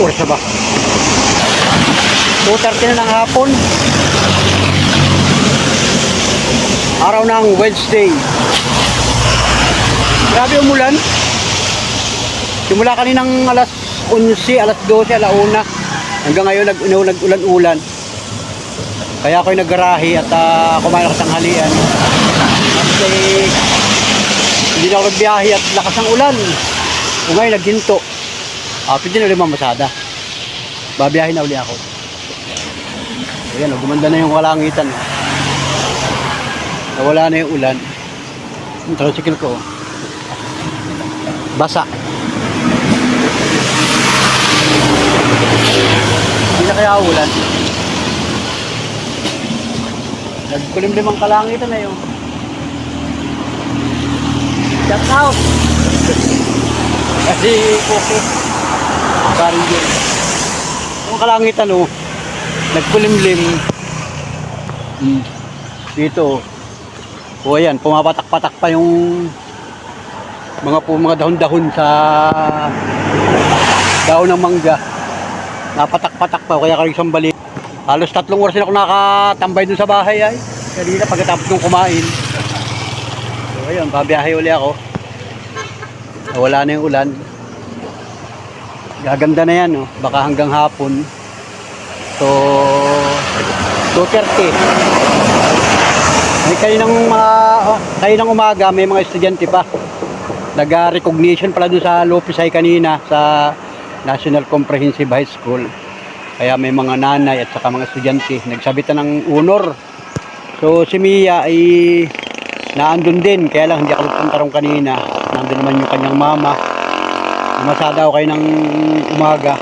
oras na ba? 2:30 na ng hapon. Araw ng Wednesday. Grabe umulan. Simula kaninang alas 11, alas 12, alauna. Hanggang ngayon nag-ulan-ulan. Kaya ako'y naggarahe at kumain ako tanghalian. Kasi hindi na ako nagbiyahe at lakas ng ulan. O ngayon naghinto. Pwede na ulit mamasada. Babiyahe na uli ako. Ayan, gumanda na yung kalangitan. Nawala na yung ulan. Yung tricycle ko basa. Hindi na kaya ulan. Nagkulimlim ang kalangitan na yun. Shout out! Kasi okay. Parang yun. Ang kalangitan nagkulimlim. Dito. O ayan, pumapatak-patak pa yung mga dahon-dahon sa dahon ng mangga. Napatak-patak pa, kaya kayo isang balik. Halos 3 oras na ako nakatambay dun sa bahay ay. Kanina pagkatapos kong kumain. So ayun, babiyahe uli ako. Wala na yung ulan. Gaganda na yan, baka hanggang hapon. So 2:30. May kaninang umaga may mga estudyante pa. Nag-recognition pala doon sa Lopisay kanina sa National Comprehensive High School. Kaya may mga nanay at saka mga estudyante nagsabitan ng honor. So si Mia ay naandun din, kaya lang hindi ako nagpuntarong kanina. Nandun naman yung kanyang mama. Masada ako kayo ng umaga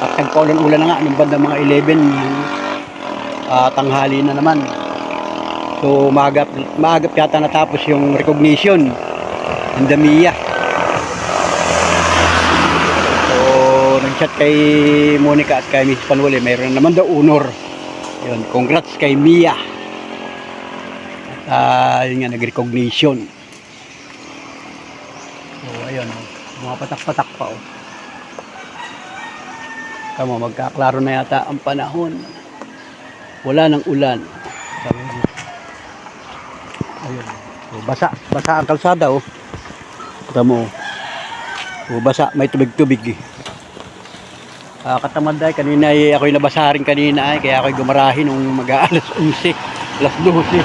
at nagpaulan-ulan na nga ng bandang mga 11 tanghali na naman. So maagap yata natapos yung recognition ng Mia. So nag-chat kay Monica at kay Miss Panwali, mayroon naman daw honor. Yun, congrats kay Mia. Yun nga, nag-recognition. So ayun, mga patak-patak pa Tama, magkaklaro na yata ang panahon. Wala nang ulan. Ayun. So, basa ang kalsada Tama basa, may tubig-tubig katamad ay kanina ako'y nabasa rin kanina kaya ako'y gumarahin nung mag-aalas 11, alas 12.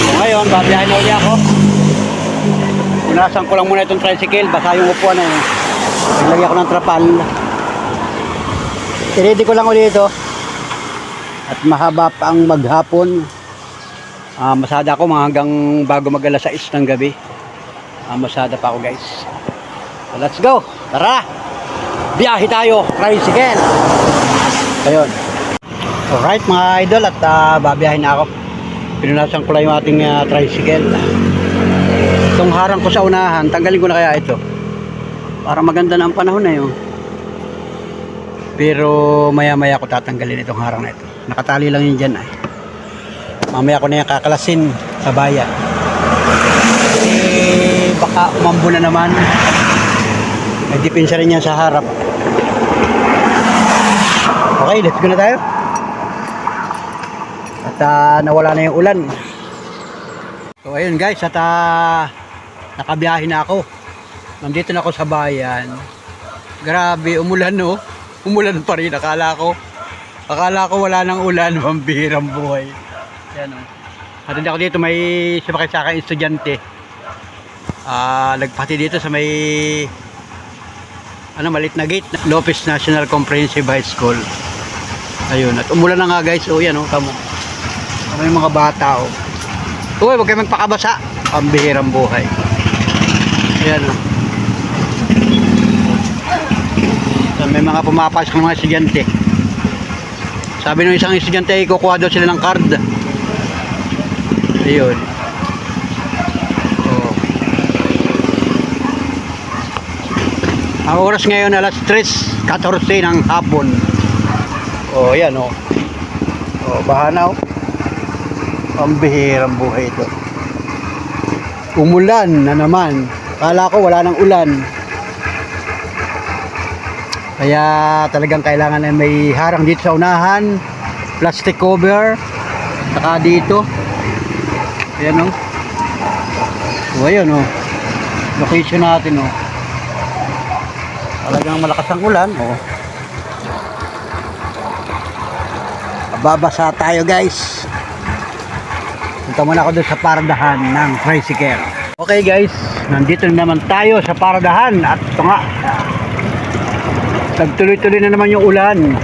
So, ngayon, babiyahin na uli ako. Punasan ko lang muna itong tricycle, basa yung upuan naglagay ako ng trapal. I-ready ko lang ulit ito. At mahaba pa ang maghapon. Masada ako mga hanggang bago mag-alas 6 ng gabi. Masada pa ako guys. So, let's go! Tara! Biyahe tayo! Tricycle! Ayun. Alright mga idol at babiyahin na ako. Pinunasan ko lang yung ating tricycle. Itong harang ko sa unahan, tanggalin ko na kaya ito. Para maganda na ang panahon na yun. Pero maya-maya ko tatanggalin itong harang na ito. Nakatali lang yun dyan Mamaya ko na yung kakalasin sa bayan. Baka umambo na naman. May depensa rin yan sa harap. Okay, let's go na tayo. At nawala na yung ulan. So ayun guys, at nakabiyahe na ako. Nandito na ako sa bayan. Grabe, umulan Umulan pa rin, akala ko wala nang ulan, pambihirang buhay. Yan At hindi ako dito, may sumakay sa akin estudyante. Nagpati dito sa may malit na gate, Lopez National Comprehensive High School. Ayun, at umulan na nga guys. Yan tamo. May mga bata Uy, wag kayo magpakabasa. Pambihirang buhay. Ayan may mga pumapasok ng mga estudyante. Sabi ng isang estudyante ay kukuha daw sila ng card. Ayun. Ang oras ngayon alas 3:14 ng hapon. Yan bahana Pambihirang buhay ito. Umulan na naman. Kala ko wala nang ulan. Kaya talagang kailangan ay may harang dito sa unahan, plastic cover, saka dito. Ayan o. O ayan o. Location natin o. Talagang malakas ang ulan o. Babasa tayo guys. Punta muna ako doon sa paradahan ng tricycle. Okay guys, nandito na naman tayo sa paradahan at ito nga. Nagtuloy-tuloy na naman yung ulan.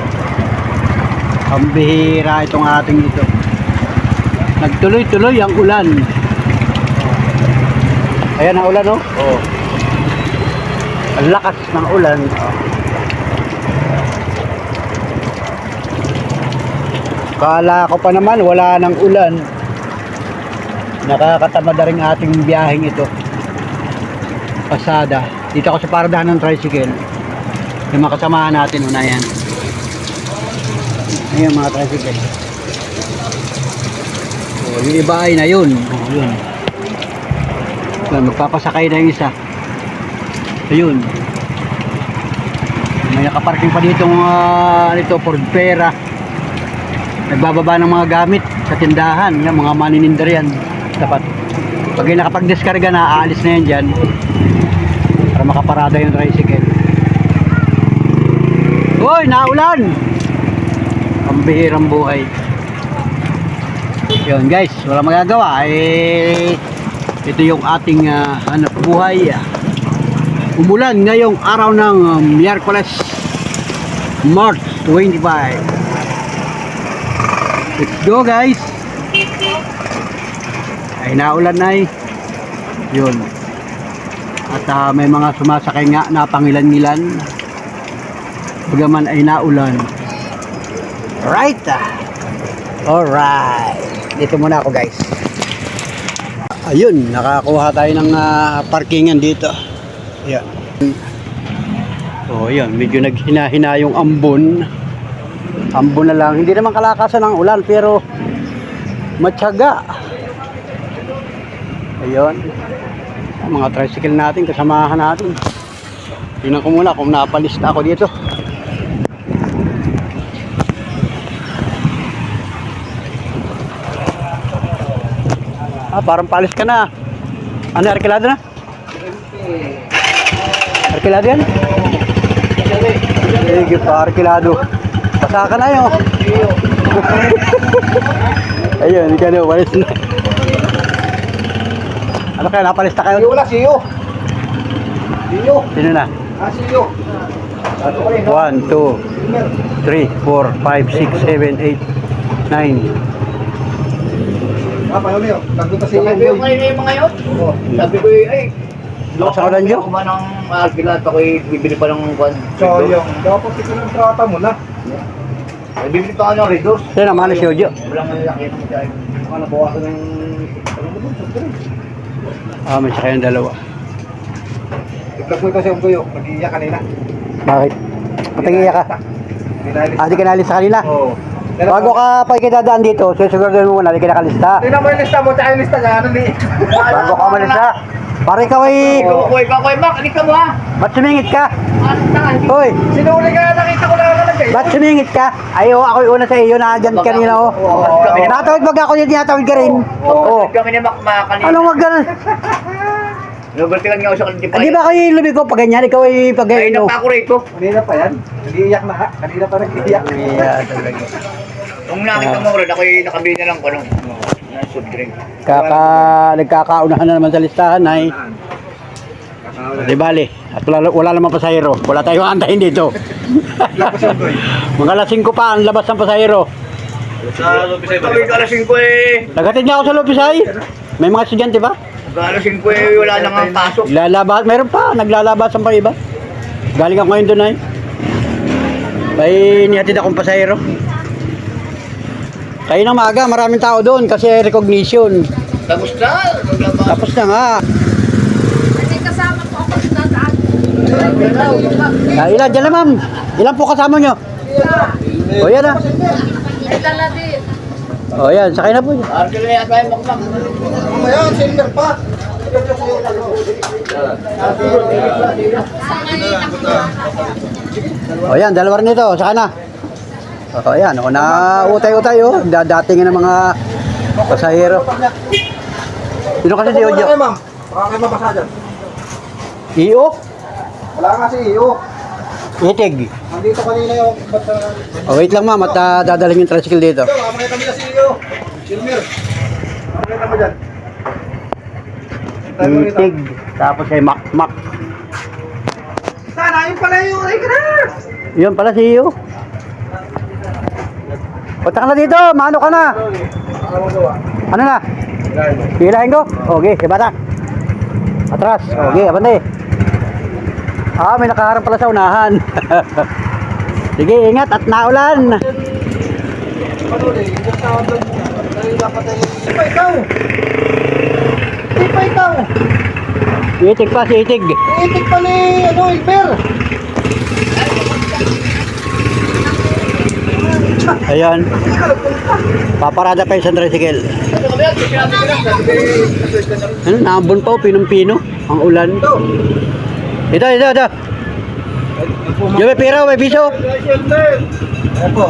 Pambihira itong ating ito. Nagtuloy-tuloy ang ulan. Ayan ang ulan oh. Oh. Ang lakas ng ulan. Kala ko pa naman wala nang ulan. Nakakatamad na rin ating biyaheng ito. Pasada. Dito ako sa paradahan ng tricycle. Yung mga kasamahan natin, una yan. Ayan mga tricycle. So, yung iba ay na yun. Oh, yun. So, magpapasakay na yung isa. Ayun. May nakaparking pa dito nito, Ford Pera. Nagbababa ng mga gamit sa tindahan. Yan, mga manininder yan. Dapat. Pag nakapag-discarga na, aalis na yan dyan. Para makaparada yung tricycle. Hoy, naulan! Pambihirang buhay. Yun guys, wala magagawa. Ito yung ating hanap buhay. Umulan ngayong araw ng Miyerkules, March 25. Let's go guys! Ay naulan na eh. Yun. At may mga sumasakay nga na pangilan-ngilan. Bagaman ay naulan. Right. Alright. Dito muna ako guys. Ayun, nakakuha tayo ng parkingan dito. Ayan. Oh, ayan, medyo naghina-hina yung ambon. Ambon na lang. Hindi naman kalakasan ng ulan pero matyaga. Ayun. Mga tricycle natin, kasamahan natin. Tingnan ko muna kung napalista ako dito. Parang palis ka na. Ano, arkilado na? Arkilado yan? Sige pa, arkilado. Pasaka na yun. Ayun, ikaw na, palis na. Ano kaya, napalista kayo? Siyo wala, siyo. Siyo. Sino na? Siyo. 1, 2, 3, 4, 5, 6, 7, 8, 9. Paano niyo? Nagpunta si Sabi ko ngayon yung mga yun. Sabi ko ay. Lakas ako lang yun. Ako ba ng alkilat ako bibili pa ng kwan. So, yung dapat ito ng trata mo na. Ay bibili pa ako ng Redor. Sino naman na si Ojo? Walang malaki ng dahil. Baka nabawasan ng... May sakay yung dalawa. I-vlog mo ito si Unggoyo. Nag-iiyak kanina. Bakit? Patingiya ka? Di ka nalis sa kanila? Oo. Bago ka pa ikidadaan dito, susiguraduhin mo muna, di ka nakalista. Tingnan mo yung lista mo, tsaka yung lista niya. Ano ni? Bago ka malista. Pare ikaw ay... Ikaw ay Mac, hindi ka mo ha. Ba't sumingit ka? Hoy, Sinuli ka, nakita ko na nalagay. ba't sumingit ka? Ayo, ako yung una sa iyo, nandyan kanina oh. Natawid mag ako yun, tinatawid ka rin. Oo. Kami ni Mac kanina. Anong wag ganun? Nabertigan nga ako sa kanina. Di ba kayo lumiko pag ganyan? Ikaw ay pag Ay ganyan. nang ako rito. Kanina pa yan. Nag-iiyak na ha. Kanina pa nag-iiyak. Yeah, talaga. Kung nakita mo rin, ako'y nakabili na lang ko nung soft drink. Nagkakaunahan na naman sa listahan ay. Di bali, at wala naman pasahero. Wala tayong antayin dito. Mga lasing ko pa ang labas ng pasahero. Sa Lopisay ba? Kami kalasing ko eh. Nagatid niya ako sa Lopisay. May mga estudyante ba? Kalasing ko eh, wala nang ang pasok. Lalabas, meron pa, naglalabasan pa iba. Galing ako ngayon doon ay. May nihatid akong pasahero. Kayo na maaga, maraming tao doon kasi recognition. Tapos na. Tapos na nga. Kasi kasama po ako sa dadaan. Ilan dyan na ma'am? Ilan po kasama nyo? O yan ah. May dala din. O yan, sakay na po. Arkil na yan tayo makmak. Mamaya, silver pa. O yan, dalawa rin ito. Saka na. O yan, o na-utay-utay o. Dadatingin ng mga pasahero. Sino kasi si Ojo? Ma'am. Baka kayo mabasa dyan. Iyo? Wala nga si Iyo. Itig. Nandito kanina yung... O wait lang ma'am at dadaling yung tricycle dito. Makita mo na si Iyo. Silmer. Makita mo dyan. Itig. Tapos ay mak-mak. Sana, yun pala yung Riker. Yun pala si Iyo. Punta ka na dito, mano ka na. Ano na? Hilahin ko? Okay, si bata. Atras. Okay, abante. May nakaharap pala sa unahan. Sige, ingat at naulan. Di pa ikaw. Di pa ikaw. Itig pa, si Itig. Itik pa ni, Iber. Ayan. Paparada pa yung sa tricycle. Ano, naambon pa o, pinong-pino. Ang ulan. Ito. Yung may pera, may piso. Opo.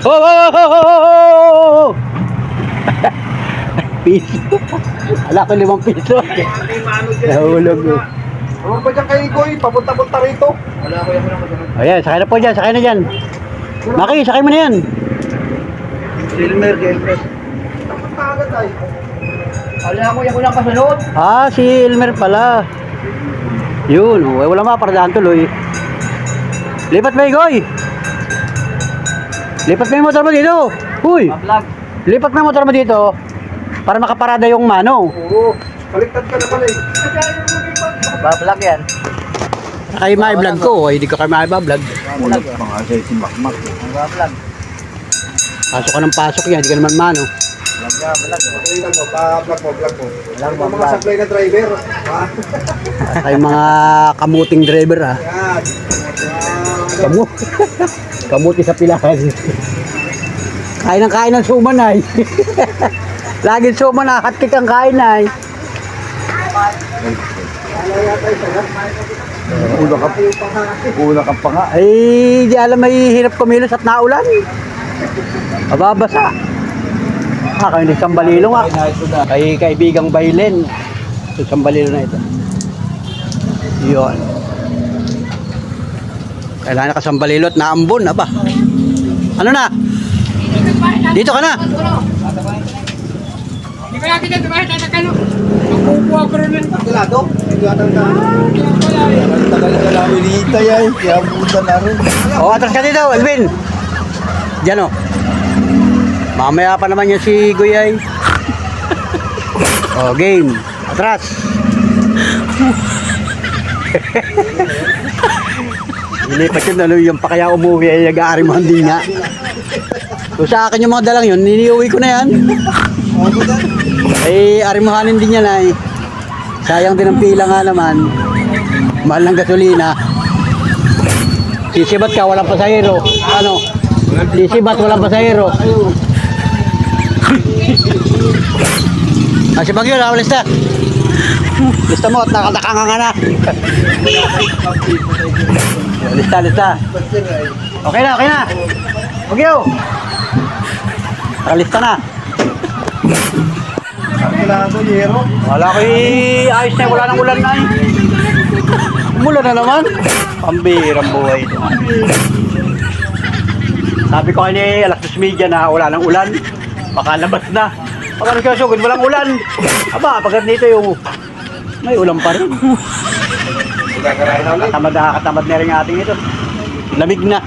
Oh! Piso. Ala ko 5 piso. Nahulog. Huwag pa dyan kay Igoy, papunta-punta rito. Wala ko yung mga. Ayan, sakay na po dyan, sakay na dyan. Maki, sakay mo na yan. Silmer, Gelfres. Papunta agad ay. Wala ko yung ulang kasunod. Si Elmer pala. Yun, wala maparadahan tuloy. Lipat mo, Igoy. Lipat mo yung motor mo dito. Uy, Vlog. lipat mo yung motor mo dito. Para makaparada yung mano. Oo. Baliktad ka na pala eh. Vlog yan. Kaya ma-vlog ko, hindi ko kayo ma-vlog. Mga say si Makmak. Vlog. Pasok ka ng pasok yan, hindi ka naman mano. Tingnan mo, pa-vlog mo. Alam mo, mga supply na driver. Ha? Kaya mga kamuting driver ha. Yan. Kamuti sa pilahan. Kain ng suman ay. Laging suman na, hatik ang kain ay. Una ka pa nga. Ay, di alam may hirap kumilos at naulan. Mababasa. Kayo ni Sambalilo nga. Kay kaibigang Baylen. Sa Sambalilo na ito. Yun. Kailangan ka Sambalilo at naambon. Aba. Ano na? Dito ka na. Hindi ko nakita tumakita na kano. Nakukuha ko rin. Kulado? Hindi ata ka. Tagal ka namin hita yan. Kaya buta na rin. Atras ka dito, Elvin. Diyan o. Mamaya pa naman yan si Guyay. Game. Atras. Ilipat yun, ano yung pa kaya umuwi ay nag-aari mo hindi nga. So sa akin yung mga dalang yun, niniuwi ko na yan. Ay, arimuhanin din yan ay. Sayang din ang pila nga naman. Mahal ng gasolina. Sisibat ka, walang pasahero. Ano? Sisibat, walang pasahero. Si Bagyo, lista. Lista mo at nakataka nga na. Lista. Okay na. Bagyo. Nakalista na. Kulado, Yero. Wala ko ayos na, wala nang ulan na eh. Umulan na naman. Pambirang buhay ito. Sabi ko kanina, alas 2:30 na wala nang ulan. Baka labas na. Pag ano siya sugod, walang ulan. Aba, pag dito yung may ulan pa rin. Katamad na rin ating ito. Lamig na.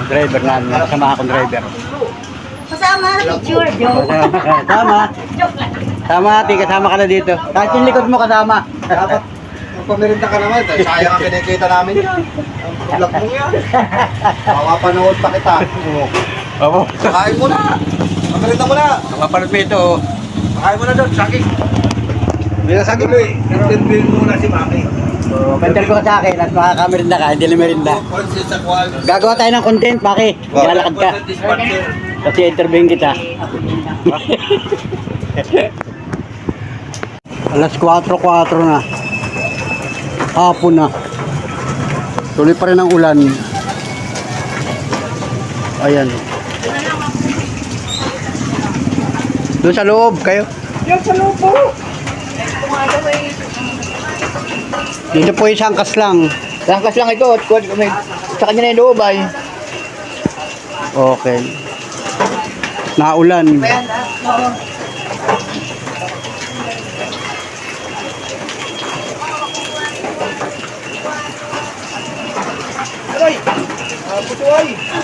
Driver na, nakasama akong driver. Kasama, picture, joke. Tama, ate, kasama ka na dito. Kahit yung likod mo kasama. Dapat magpamirinda ka naman. Sayang ang kinikita namin yan. Ang vlog mo yan. Mapapanood pa kita. Opo. Kain mo na. Pamirinda mo na. Mapanood mo ito. Kain mo na doon. Sakit. Hindi na sakit mo eh. Interviewin mo na si Maki. Bendel ko sa akin at makakamirinda ka, hindi na merinda. Gagawa tayo ng content, Maki. Lalakad ka. Kasi interviewin kita. Alas 4:04 na. Hapon na. Tuloy pa rin ang ulan. Ayan. Doon sa loob kayo. Yan sa loob po. Dito po isang kas lang. Langkas lang ito at kuwan kami. Sa kanya na yung loob ay. Okay. Naulan.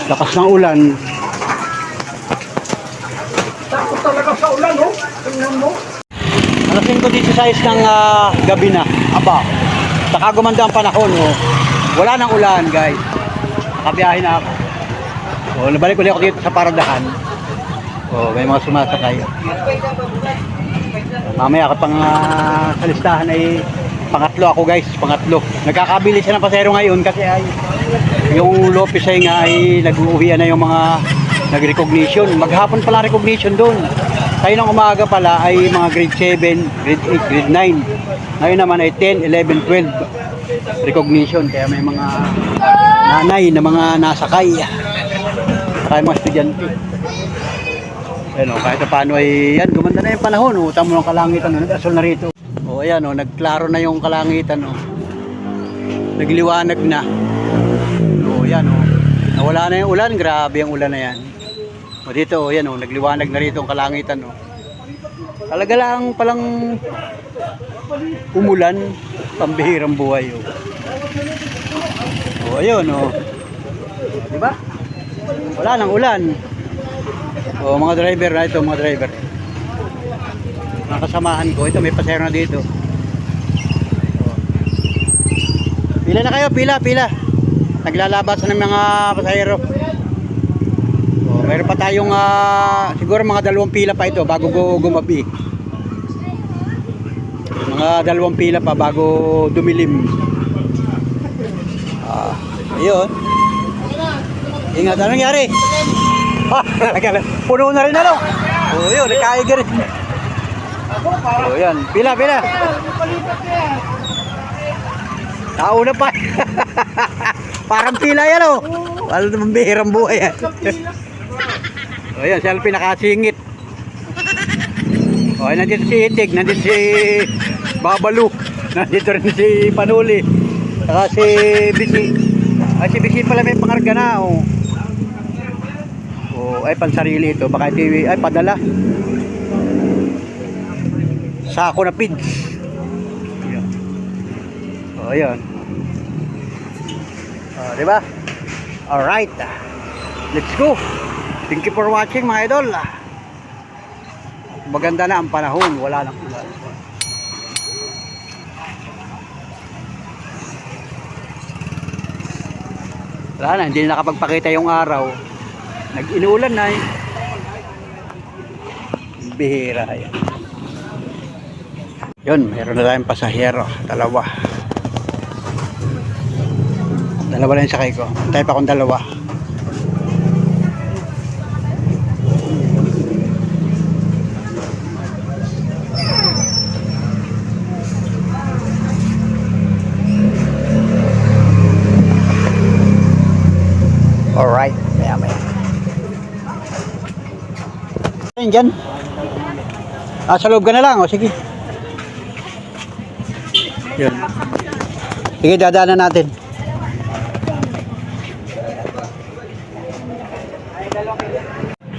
Lakas ng ulan. Takot talaga sa ulan, oh. Tingnan mo. Alas 5:16 ng gabi na. Aba, saka gumanda ang panahon. Oh. Wala nang ulan, guys. Nakabiyahe na ako. Oh, nabalik ulit ako dito sa paradahan. Oh, may mga sumasakay. Mamaya kapag sa listahan ay pangatlo ako, guys. Pangatlo. Nagkakabili siya ng pasero ngayon kasi ay yung Lopez ay nga ay nag-uuwian na yung mga nag-recognition. Maghapon pala recognition doon. Tayo ng umaga pala ay mga grade 7, grade 8, grade 9. Ngayon naman ay 10, 11, 12 recognition. Kaya may mga nanay na mga nasakay. Saka yung mga estudyante. Ayan o, kahit paano ay yan, gumanda na yung panahon. O, tamo ng kalangitan, nag-asol na rito. O ayan o, nagklaro na yung kalangitan o. Nagliwanag na. O yan o, nawala na yung ulan, grabe yung ulan na yan. O dito o, yan o, nagliwanag na rito ang kalangitan o. Talaga lang palang umulan, pambihirang buhay o. O ayun o. Diba? Wala nang ulan. O mga driver na ito, mga driver. Mga kasamahan ko, ito may pasero na dito. O. Pila na kayo, pila. Naglalabasan ng mga pasahero. O, mayroon pa tayong siguro mga 2 pila pa ito bago gumabi. Mga 2 pila pa bago dumilim. Ayun. Ingat, anong nangyari? Puno na rin ano? O yun, nakaiga rin. O yan, pila. Nauna pa. Parang pila yan o. Wala naman bihirang buhay yan. O yan, selfie nakasingit. O nandito si Itig, nandito si Babalu, nandito rin si Panuli, saka si Bisi. Ay si Bisi pala may pangarga na o. O ay pansarili ito, baka ito ay padala. Sako na pids. O yan. O diba? Alright. Let's go. Thank you for watching mga idol. Maganda na ang panahon, wala nang ulan. Wala na, hindi na nakapagpakita yung araw. Nag-inuulan na eh. Bihira yan. Yun, meron na tayong pasahero. Dalawa lang yung sakay ko. Tayo pa akong 2. Alright, maya. Ayun dyan. Sa loob ka na lang, o sige. Yun. Sige, dadaanan natin.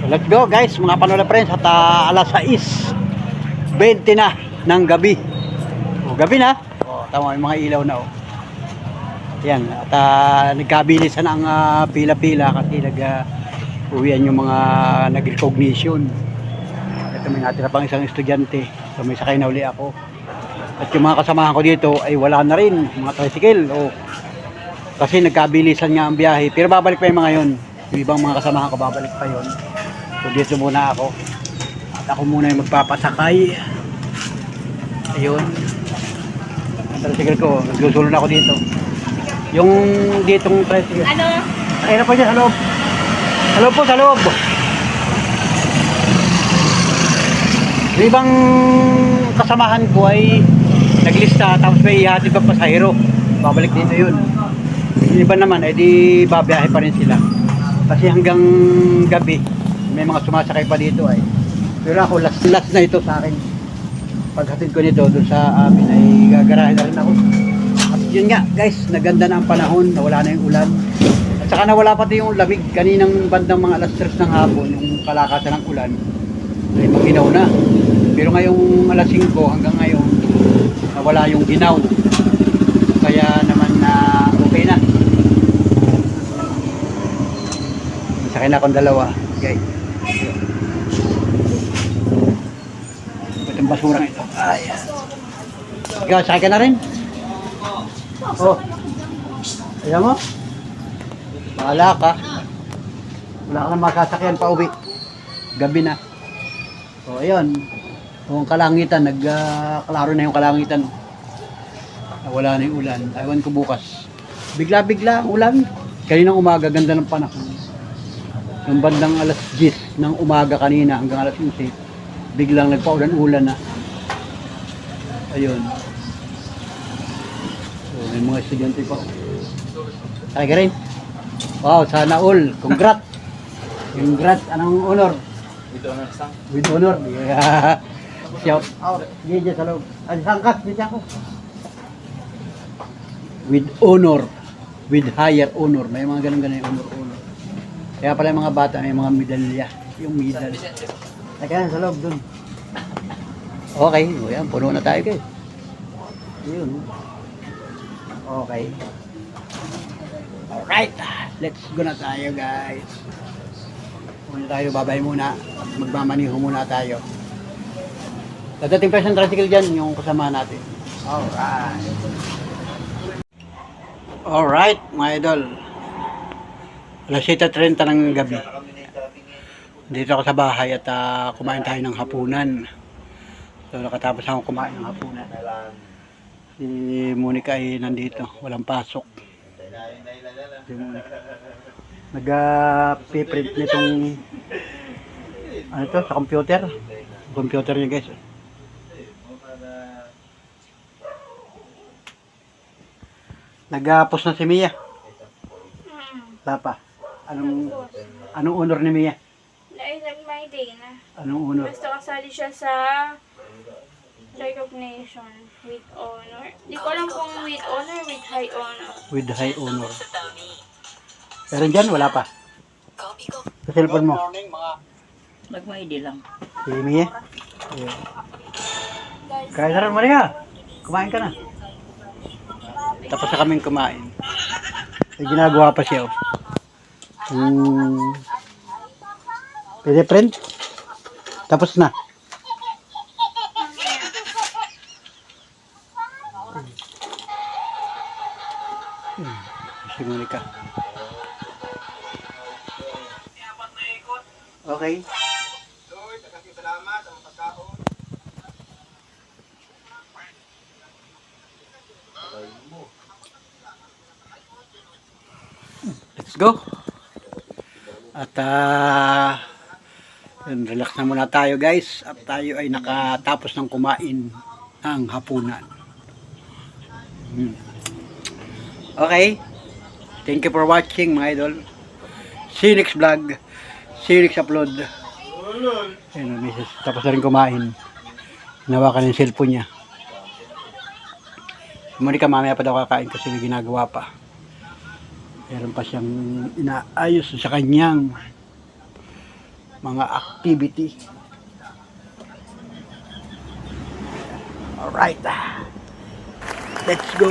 So, let's go guys, mga Panola friends. At alas 6:20 na ng gabi. O, gabi na. O, tama, yung mga ilaw na o. Yan, at nagkabilisan ang pila-pila kasi uwian yung mga nag-recognition. Ito may natira pang isang estudyante, so may sakay na uli ako. At yung mga kasamahan ko dito ay wala na rin, mga tricycle. Kasi nagkabilisan nga ang biyahe, pero babalik pa yung mga yun. Yung ibang mga kasamahan ko babalik pa yun. So dito muna ako. At ako muna yung magpapasakay. Ayun. Ang tricycle ko, nagsusulon ako dito. Yung ditong tricycle. Ano? Ayun na po dyan, sa loob. Sa loob po, sa loob. Yung ibang kasamahan ko ay naglista tapos may ihatid pa pasahero. Babalik dito yun. Yung iba naman ay di babiyahe pa rin sila. Kasi hanggang gabi may mga sumasakay pa dito ay. Pero ako last na ito sa akin. Paghatid ko nito doon sa amin ay gagarahin na rin ako. At yun nga guys, naganda na ang panahon, nawala na yung ulan. At saka nawala pati yung lamig. Kaninang bandang mga alas 3 ng hapon, yung kalakasan ng ulan ay maginaw na. Pero ngayong alas 5 hanggang ngayon, nawala yung ginaw. Kaya naman na okay na. Sakay na akong dalawa. Okay. Itong basura ito. Ayan. Ikaw, sakay ka na rin? Oh. Ayan mo? Bahala ka. Wala ka na makasakyan pa uwi. Gabi na. So, ayun. Yung kalangitan, nagklaro na yung kalangitan. Wala na yung ulan. Ewan ko bukas. Bigla-bigla ang ulan. Kaninang umaga, ganda ng panahon. Yung bandang alas 10 ng umaga kanina hanggang alas 11, biglang nagpaulan-ulan na. Ayun. So, may mga estudyante pa. Sakay ka rin? Wow, sana all. Congrats. Congrats. Anong honor? With honor, sang. With honor. Yeah. Shout out. Diyan sa loob. Sangkas, diyan ako. With honor. With higher honor. May mga ganun-ganun yung honor. Kaya pala yung mga bata may mga medalya. Yung medal. Teka, sa loob dun. Okay. O yan, puno na tayo guys. Yun. Okay. Alright. Let's go na tayo guys. Muna tayo, babay muna. Magmamaniho muna tayo. Dadating pa isang tricycle dyan, yung kasama natin. Alright. Alright, mga idol. Alas 7:30 ng gabi. Dito ako sa bahay at kumain tayo ng hapunan. So nakatapos ako kumain ng hapunan. Si Monica ay nandito, walang pasok. Si Monica. Nag-print nitong ano ito, sa computer. Computer niya guys. Nag-post na si Mia. Wala pa. Anong honor ni Mia? My day na. Anong honor? Basta kasali siya sa recognition with honor. Di ko alam kung with honor, with high honor. With high honor. Pero dyan, wala pa. Sa cellphone mo. Nag-ID lang. Si Mia. Yeah. Kaya na rin, Maria. Kumain ka na. Tapos na kaming kumain. May ginagawa pa siya. Pwede print? Tapos na. Si Monica. Okay. Let's go. At relax na muna tayo guys. At tayo ay nakatapos ng kumain ng hapunan. Okay. Thank you for watching mga idol. See you next vlog. See you next upload. Ayun, misis. Tapos na rin kumain. Hinawakan yung cellphone niya. Monica, mamaya pa daw kakain kasi may ginagawa pa. Meron pa siyang inaayos sa kanyang mga activity. Alright. Let's go.